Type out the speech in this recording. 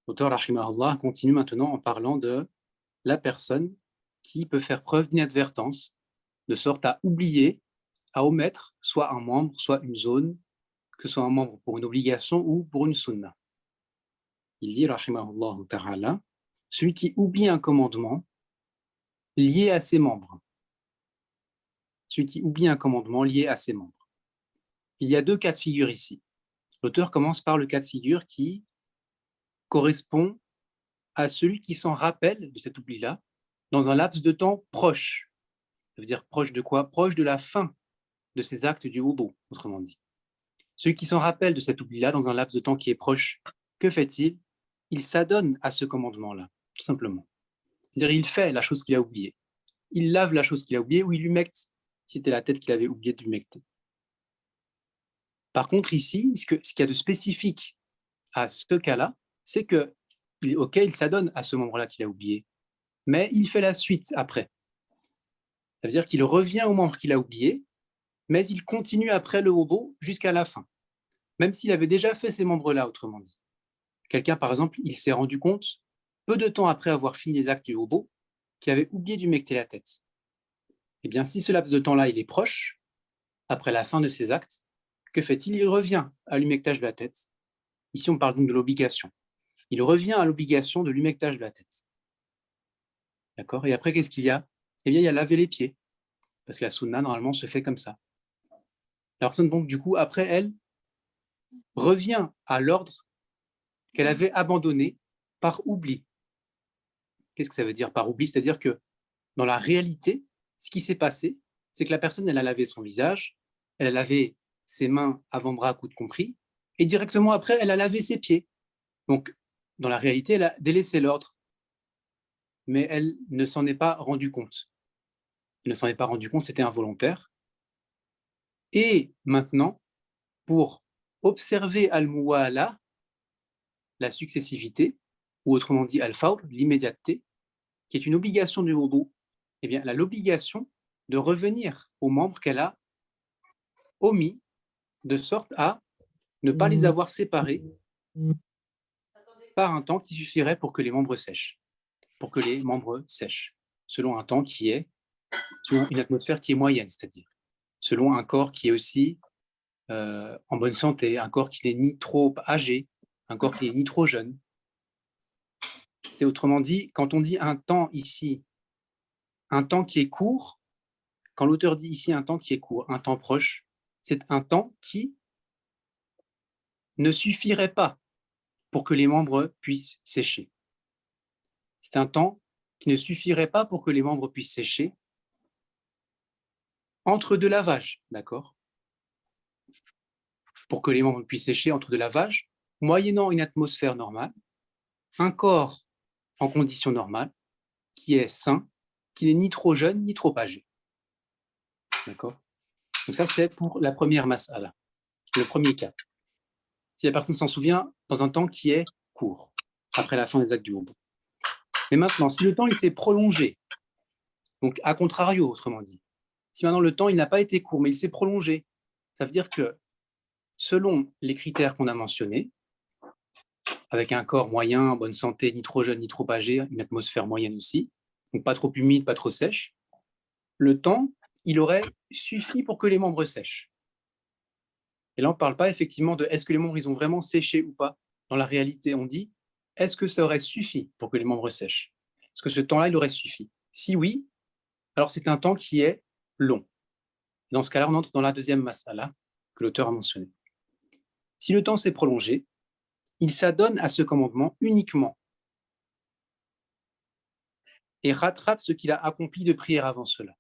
L'auteur, rahimahullah, continue maintenant en parlant de la personne qui peut faire preuve d'inadvertance, de sorte à oublier, à omettre soit un membre, soit une zone, que ce soit un membre pour une obligation ou pour une sunna. Il dit, rahimahullah ta'ala, celui qui oublie un commandement lié à ses membres. Celui qui oublie un commandement lié à ses membres. Il y a deux cas de figure ici. L'auteur commence par le cas de figure qui correspond à celui qui s'en rappelle de cet oubli-là dans un laps de temps proche. Ça veut dire proche de quoi? Proche de la fin de ses actes du wudu, autrement dit. Celui qui s'en rappelle de cet oubli-là dans un laps de temps qui est proche, que fait-il? Il s'adonne à ce commandement-là, tout simplement. C'est-à-dire il fait la chose qu'il a oubliée. Il lave la chose qu'il a oubliée ou il humecte, si c'était la tête qu'il avait oublié d'humecter. Par contre, ici, ce qu'il y a de spécifique à ce cas-là, c'est que, ok, il s'adonne à ce membre-là qu'il a oublié, mais il fait la suite après. Ça veut dire qu'il revient au membre qu'il a oublié, mais il continue après le wudu jusqu'à la fin, même s'il avait déjà fait ces membres-là, autrement dit. Quelqu'un, par exemple, il s'est rendu compte, peu de temps après avoir fini les actes du wudu, qu'il avait oublié d'humecter la tête. Eh bien, si ce laps de temps-là, il est proche, après la fin de ses actes, que fait-il? Il revient à l'humectage de la tête. Ici, on parle donc de l'obligation. Il revient à l'obligation de l'humectage de la tête. D'accord? Et après, qu'est-ce qu'il y a? Eh bien, il y a laver les pieds, parce que la sunna, normalement, se fait comme ça. La personne, donc, du coup, après, elle revient à l'ordre qu'elle avait abandonné par oubli. Qu'est-ce que ça veut dire par oubli? C'est-à-dire que, dans la réalité, ce qui s'est passé, c'est que la personne, elle a lavé son visage, elle a lavé ses mains, avant-bras, coudes compris, et directement après, elle a lavé ses pieds. Donc, dans la réalité, elle a délaissé l'ordre, mais elle ne s'en est pas rendue compte. Elle ne s'en est pas rendue compte, c'était involontaire. Et maintenant, pour observer al-muwala, la successivité, ou autrement dit al-fawr, l'immédiateté, qui est une obligation du wudu, eh bien, elle a l'obligation de revenir aux membres qu'elle a omis, de sorte à ne pas les avoir séparés par un temps qui suffirait pour que les membres sèchent, selon un temps qui est, selon une atmosphère qui est moyenne, c'est-à-dire selon un corps qui est aussi en bonne santé, un corps qui n'est ni trop âgé, un corps qui n'est ni trop jeune. C'est autrement dit, quand on dit un temps ici, un temps qui est court, quand l'auteur dit ici un temps qui est court, un temps proche, c'est un temps qui ne suffirait pas pour que les membres puissent sécher. C'est un temps qui ne suffirait pas pour que les membres puissent sécher entre deux lavages, d'accord? Pour que les membres puissent sécher entre deux lavages, moyennant une atmosphère normale, un corps en conditions normales, qui est sain, qui n'est ni trop jeune ni trop âgé. D'accord? Donc ça, c'est pour la première mas'ala, le premier cas. Si la personne s'en souvient dans un temps qui est court, après la fin des actes du wudu. Mais maintenant, si le temps il s'est prolongé, donc à contrario, autrement dit, si maintenant le temps il n'a pas été court, mais il s'est prolongé, ça veut dire que selon les critères qu'on a mentionnés, avec un corps moyen, en bonne santé, ni trop jeune, ni trop âgé, une atmosphère moyenne aussi, donc pas trop humide, pas trop sèche, le temps, il aurait suffi pour que les membres sèchent. Et là, on ne parle pas effectivement de est-ce que les membres ils ont vraiment séché ou pas. Dans la réalité, on dit est-ce que ça aurait suffi pour que les membres sèchent? Est-ce que ce temps-là, il aurait suffi? Si oui, alors c'est un temps qui est long. Dans ce cas-là, on entre dans la deuxième mas'ala que l'auteur a mentionnée. Si le temps s'est prolongé, il s'adonne à ce commandement uniquement et rattrape ce qu'il a accompli de prière avant cela.